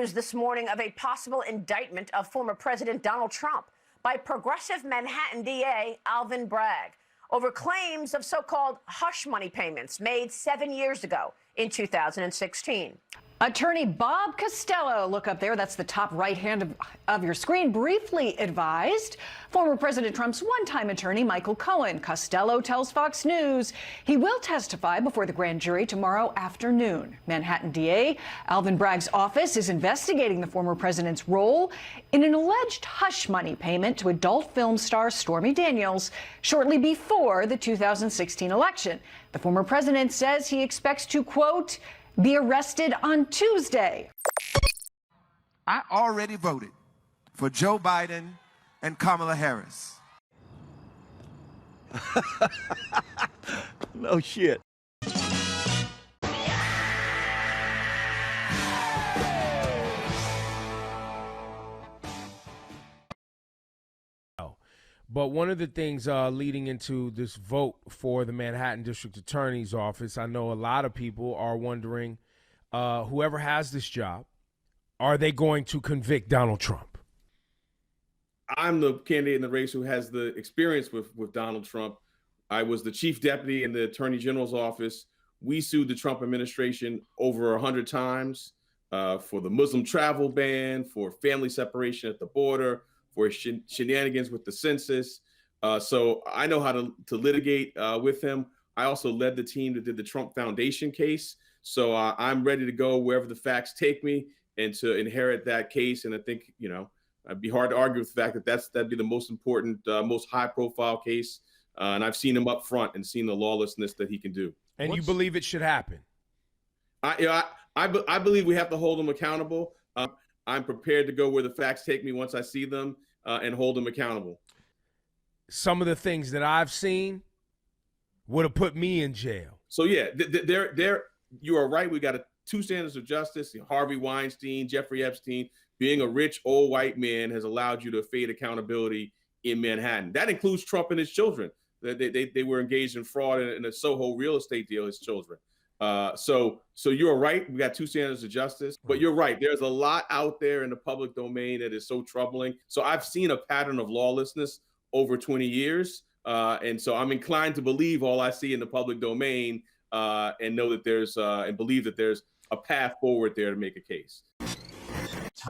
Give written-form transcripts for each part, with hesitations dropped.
news this morning of a possible indictment of former President Donald Trump by progressive Manhattan DA Alvin Bragg over claims of so-called hush money payments made 7 years ago in 2016. Attorney Bob Costello, look up there, that's the top right hand of your screen, briefly advised former President Trump's one-time attorney, Michael Cohen. Costello tells Fox News he will testify before the grand jury tomorrow afternoon. Manhattan DA Alvin Bragg's office is investigating the former president's role in an alleged hush money payment to adult film star Stormy Daniels shortly before the 2016 election. The former president says he expects to, quote, be arrested on Tuesday. I already voted for Joe Biden and Kamala Harris. No shit. But one of the things leading into this vote for the Manhattan District Attorney's Office, I know a lot of people are wondering, whoever has this job, are they going to convict Donald Trump? I'm the candidate in the race who has the experience with Donald Trump. I was the chief deputy in the Attorney General's office. We sued the Trump administration over 100 times for the Muslim travel ban, for family separation at the border, for shenanigans with the census. So I know how to litigate with him. I also led the team that did the Trump Foundation case. So I'm ready to go wherever the facts take me and to inherit that case. And I think, you know, it'd be hard to argue with the fact that that'd be the most important, most high profile case. And I've seen him up front and seen the lawlessness that he can do. And you believe it should happen? I believe we have to hold him accountable. I'm prepared to go where the facts take me once I see them and hold them accountable. Some of the things that I've seen would have put me in jail. So yeah, you are right. We got two standards of justice. Harvey Weinstein, Jeffrey Epstein. Being a rich old white man has allowed you to evade accountability in Manhattan. That includes Trump and his children. They were engaged in fraud in a Soho real estate deal, his children. So you're right. We got two standards of justice, but you're right. There's a lot out there in the public domain that is so troubling. So I've seen a pattern of lawlessness over 20 years. And so I'm inclined to believe all I see in the public domain and know that and believe that there's a path forward there to make a case.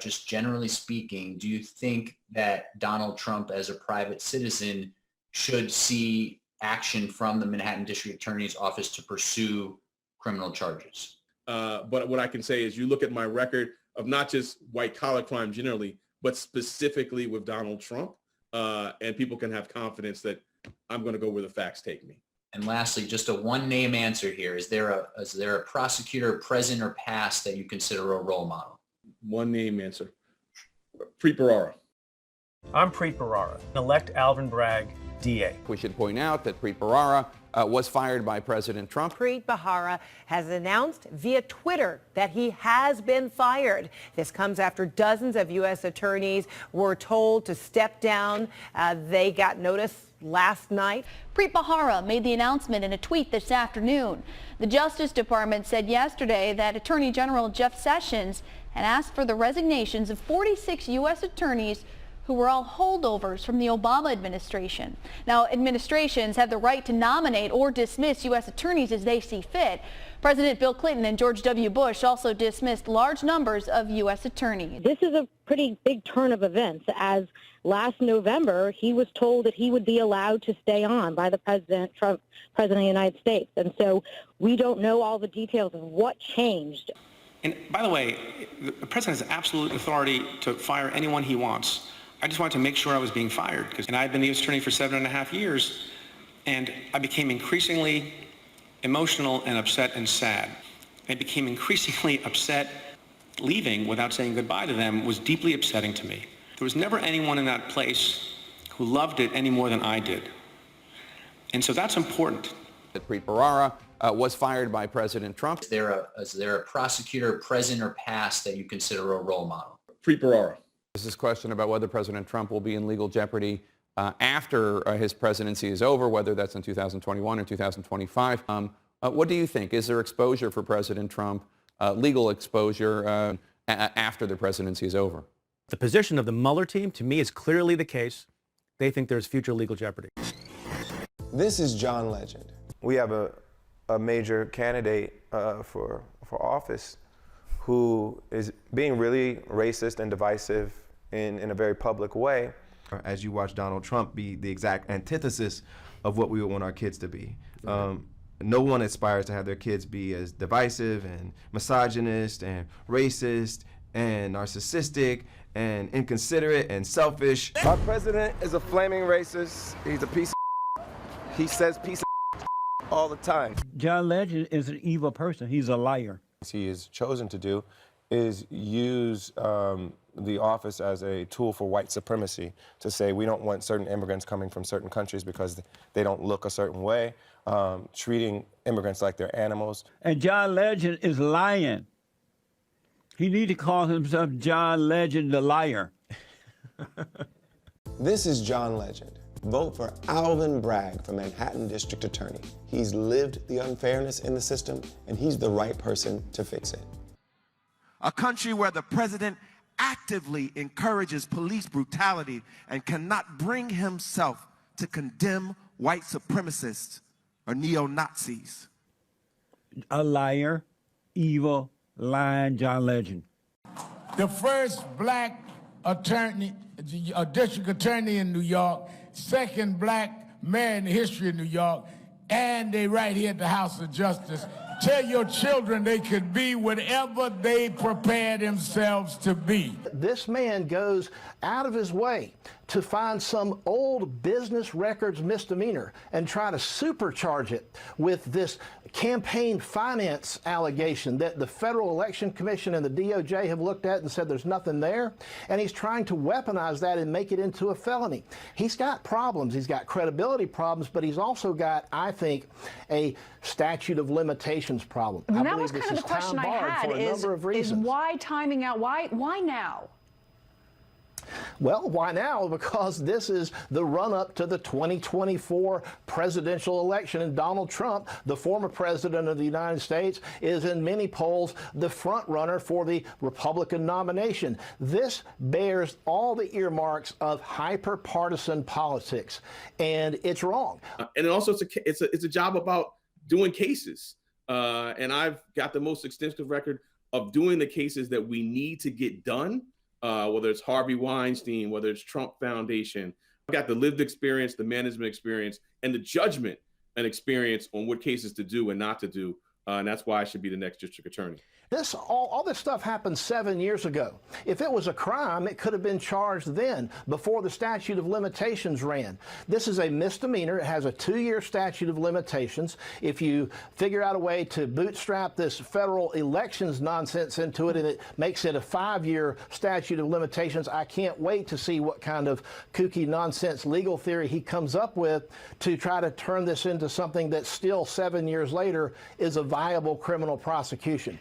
Just generally speaking, do you think that Donald Trump as a private citizen should see action from the Manhattan District Attorney's Office to pursue criminal charges? But what I can say is you look at my record of not just white collar crime generally, but specifically with Donald Trump, and people can have confidence that I'm going to go where the facts take me. And lastly, just a one-name answer here. Is there a prosecutor, present or past, that you consider a role model? One name answer. Preet Bharara. I'm Preet Bharara. Elect Alvin Bragg, DA. We should point out that Preet Bharara was fired by President Trump. Preet Bharara has announced via Twitter that he has been fired. This comes after dozens of U.S. attorneys were told to step down. They got notice last night. Preet Bharara made the announcement in a tweet this afternoon. The Justice Department said yesterday that Attorney General Jeff Sessions had asked for the resignations of 46 U.S. attorneys who were all holdovers from the Obama administration. Now, administrations have the right to nominate or dismiss U.S. attorneys as they see fit. President Bill Clinton and George W. Bush also dismissed large numbers of U.S. attorneys. This is a pretty big turn of events, as last November he was told that he would be allowed to stay on by the President Trump, President of the United States. And so we don't know all the details of what changed. And by the way, the President has absolute authority to fire anyone he wants. I just wanted to make sure I was being fired, and I've been the U.S. attorney for 7.5 years, and I became increasingly emotional and upset and sad. I became increasingly upset. Leaving without saying goodbye to them was deeply upsetting to me. There was never anyone in that place who loved it any more than I did. And so that's important. That Preet Bharara was fired by President Trump. Is there a prosecutor, present or past, that you consider a role model? Preet Bharara. This is a question about whether President Trump will be in legal jeopardy after his presidency is over, whether that's in 2021 or 2025. What do you think? Is there exposure for President Trump, legal exposure, after the presidency is over. The position of the Mueller team, to me, is clearly the case. They think there's future legal jeopardy. This is John Legend. We have a major candidate for office who is being really racist and divisive in a very public way. As you watch Donald Trump be the exact antithesis of what we would want our kids to be. No one aspires to have their kids be as divisive and misogynist and racist and narcissistic and inconsiderate and selfish. Our president is a flaming racist. He's a piece of He says piece of all the time. John Legend is an evil person. He's a liar. What he has chosen to do is use the office as a tool for white supremacy, to say we don't want certain immigrants coming from certain countries because they don't look a certain way, treating immigrants like they're animals. And John Legend is lying. He need to call himself John Legend the liar. This is John Legend. Vote for Alvin Bragg for Manhattan District Attorney. He's lived the unfairness in the system, and he's the right person to fix it. A country where the president actively encourages police brutality and cannot bring himself to condemn white supremacists or neo-Nazis. A liar, evil, lying John Legend. The first black attorney, a district attorney in New York, second black mayor in the history of New York, and they right here at the House of Justice. Tell your children they could be whatever they prepare themselves to be. This man goes out of his way to find some old business records misdemeanor and try to supercharge it with this campaign finance allegation that the Federal Election Commission and the DOJ have looked at and said there's nothing there. And he's trying to weaponize that and make it into a felony. He's got problems. He's got credibility problems, but he's also got, I think, a statute of limitations problem. And that was kind of the question I had is why timing out? Why now? Well, why now? Because this is the run-up to the 2024 presidential election, and Donald Trump, the former president of the United States, is in many polls the front runner for the Republican nomination. This bears all the earmarks of hyper-partisan politics, and it's wrong. And also, it's a job about doing cases, and I've got the most extensive record of doing the cases that we need to get done. Whether it's Harvey Weinstein, whether it's Trump Foundation. I've got the lived experience, the management experience, and the judgment and experience on what cases to do and not to do. And that's why I should be the next district attorney. All this stuff happened 7 years ago. If it was a crime, it could have been charged then, before the statute of limitations ran. This is a misdemeanor. It has a 2-year statute of limitations. If you figure out a way to bootstrap this federal elections nonsense into it and it makes it a 5-year statute of limitations, I can't wait to see what kind of kooky nonsense legal theory he comes up with to try to turn this into something that still 7 years later is a viable criminal prosecution.